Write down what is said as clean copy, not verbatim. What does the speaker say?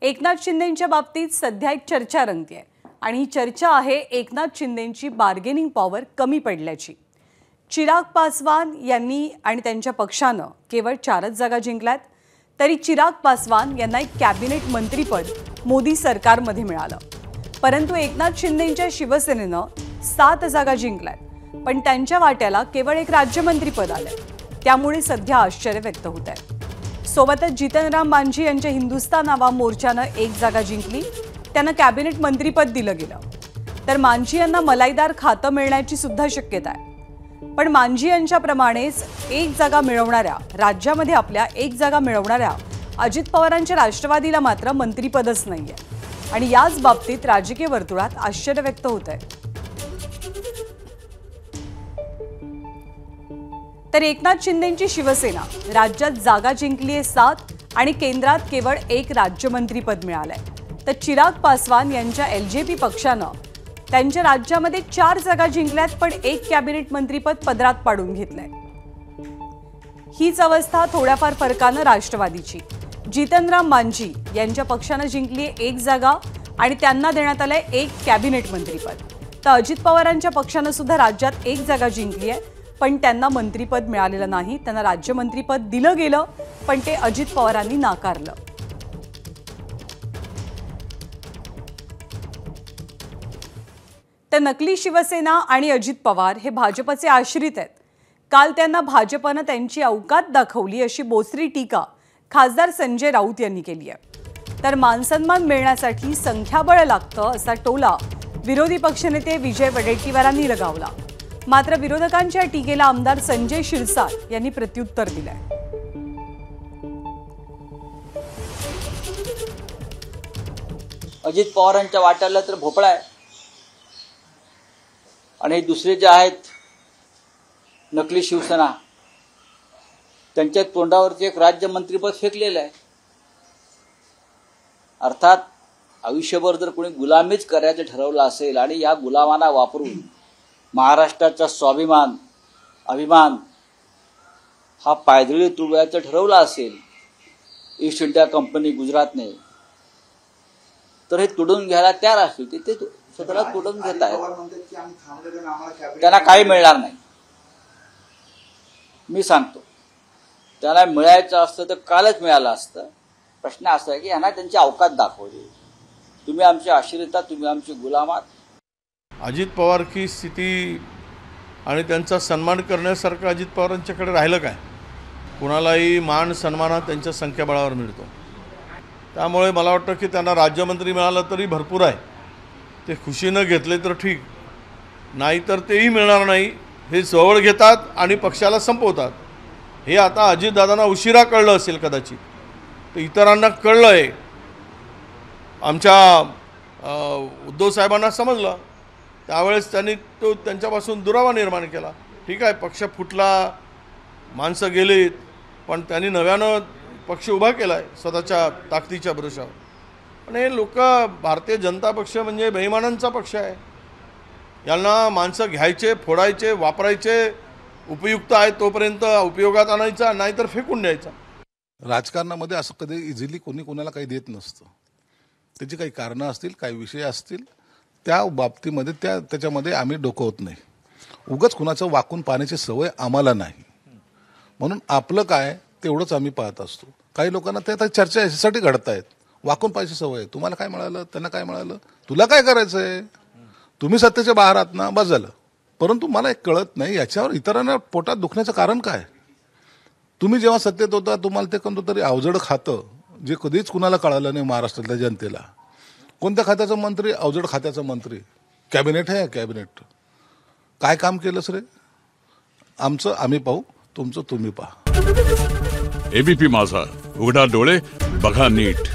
एकनाथ शिंदेंच्या बाबतीत सध्या एक चर्चा रंगतेय आणि ही चर्चा आहे एकनाथ शिंदेंची बार्गेनिंग पॉवर कमी पडल्याची। चिराग पासवान यांनी आणि त्यांच्या पक्षानं केवळ 4च जागा जिंकल्यात, तरी चिराग पासवान यांना एक कॅबिनेट मंत्रीपद मोदी सरकारमध्ये मिळालं। परंतु एकनाथ शिंदेंच्या शिवसेनेनं 7 जागा जिंकल्यात, पण त्यांच्या वाट्याला केवळ एक राज्यमंत्रीपद आलंय। त्यामुळे सध्या आश्चर्य व्यक्त होत आहे। सोबतच जितनराम मांझी यांच्या हिंदुस्तान आवाम मोर्चानं 1 जागा जिंकली, त्यांना कॅबिनेट मंत्रीपद दिलं गेलं। तर मांझी यांना मलाईदार खातं मिळण्याची सुद्धा शक्यता आहे। पण मांझी यांच्याप्रमाणेच 1 जागा मिळवणाऱ्या राज्यामध्ये आपल्या 1 जागा मिळवणाऱ्या अजित पवारांच्या राष्ट्रवादीला मात्र मंत्रीपदच नाहीये आणि याच बाबतीत राजकीय वर्तुळात आश्चर्य व्यक्त होत आहे। तर एकनाथ शिंदेंची शिवसेना राज्यात जागा जिंकली आहे 7 आणि केंद्रात केवळ 1 राज्यमंत्रीपद मिळालंय। तर चिराग पासवान यांच्या एलजेपी पक्षानं त्यांच्या राज्यामध्ये 4 जागा जिंकल्यात, पण 1 कॅबिनेट मंत्रीपद पदरात पाडून घेतलंय। हीच अवस्था थोड्याफार फरकानं राष्ट्रवादीची। जितनराम मांझी यांच्या पक्षानं जिंकली 1 जागा आणि त्यांना देण्यात आलंय 1 कॅबिनेट मंत्रीपद। तर अजित पवारांच्या पक्षानं सुद्धा राज्यात 1 जागा जिंकली आहे, पण त्यांना मंत्रीपद मिळालेलं नाही। त्यांना राज्यमंत्रीपद दिलं गेलं, पण ते अजित पवारांनी नाकारलं। तर नकली शिवसेना आणि अजित पवार हे भाजपचे आश्रित आहेत। काल त्यांना भाजपनं त्यांची औकात दाखवली अशी बोचरी टीका खासदार संजय राऊत यांनी केली आहे। तर मानसन्मान मिळण्यासाठी संख्याबळ लागतं असा टोला विरोधी पक्षनेते विजय वडेट्टीवारांनी लगावला। मात्र विरोधकांच्या टीकेला आमदार संजय शिरसाट यांनी प्रत्युत्तर दिलंय। अजित पवारांच्या वाट्याला तर भोपळा आहे आणि दुसरे जे आहेत नकली शिवसेना, त्यांच्या तोंडावरती एक राज्यमंत्रीपद फेकलेलं आहे। अर्थात आयुष्यभर जर कोणी गुलामीच करायचं ठरवलं असेल आणि या गुलामांना वापरून महाराष्ट्राचा स्वाभिमान अभिमान हा पायदळी तुडवायचं ठरवलं असेल ईस्ट इंडिया कंपनी गुजरातने, तर हे तुडून घ्यायला तयार असतील। ते स्वतःला तुडून घेत आहेत, त्यांना काही मिळणार नाही। मी सांगतो, त्यांना मिळायचं असतं तर कालच मिळालं असतं। प्रश्न असा आहे की यांना त्यांची औकात दाखवली। तुम्ही आमचे आश्रित आहात, तुम्ही आमचे गुलाम आहात। अजित पवार की स्थिती आणि त्यांचा सन्मान करण्यासारखं अजित पवारांच्याकडे राहिलं काय? कुणालाही मान सन्मान त्यांच्या संख्याबळावर मिळतो। त्यामुळे मला वाटतं की त्यांना राज्यमंत्री मिळालं तरी भरपूर आहे। ते खुशीनं घेतले तर ठीक, नाहीतर तेही मिळणार नाही। हे जवळ घेतात आणि पक्षाला संपवतात। हे आता अजितदादांना उशिरा कळलं असेल कदाचित, तर इतरांना कळलं आहे। आमच्या उद्धव साहेबांना समजलं, त्यावेळेस त्यांनी तो त्यांच्यापासून दुरावा निर्माण केला। ठीक आहे, पक्ष फुटला, माणसं गेलीत, पण त्यांनी नव्यानं पक्ष उभा केला आहे स्वतःच्या ताकदीच्या भरोशावर। आणि हे लोक, भारतीय जनता पक्ष म्हणजे बेईमानांचा पक्ष आहे। यांना माणसं घ्यायचे, फोडायचे, वापरायचे, उपयुक्त आहे तोपर्यंत उपयोगात आणायचा, नाहीतर फेकून द्यायचा। राजकारणामध्ये असं कधी इझिली कोणी कोणाला काही देत नसतं। त्याची काही कारणं असतील, काही विषय असतील, त्या बाबतीमध्ये त्याच्यामध्ये आम्ही डोकवत नाही। उगाच कुणाचं वाकून पाहण्याची सवय आम्हाला नाही, म्हणून आपलं काय तेवढंच आम्ही पाहत असतो। काही लोकांना ते आता चर्चा याच्यासाठी घडतायत, वाकून पाहायची सवय। तुम्हाला काय मिळालं, त्यांना काय मिळालं, तुला काय करायचंय, तुम्ही सत्तेच्या बाहेर आहात ना, बस झालं। परंतु मला एक कळत नाही, याच्यावर इतरांना पोटात दुखण्याचं कारण काय? तुम्ही जेव्हा सत्तेत होता, तुम्हाला ते कोणतं तरी अवजड खातं, जे कधीच कुणाला कळालं नाही महाराष्ट्रातल्या जनतेला। कोणत्या खात्याचा मंत्री? अवजड खात्याचा मंत्री। कॅबिनेट आहे, कॅबिनेट काय काम केलंस रे? आमचं आम्ही पाहू, तुमचं तुम्ही पहा। एबीपी माझा, उघडा डोळे बघा नीट।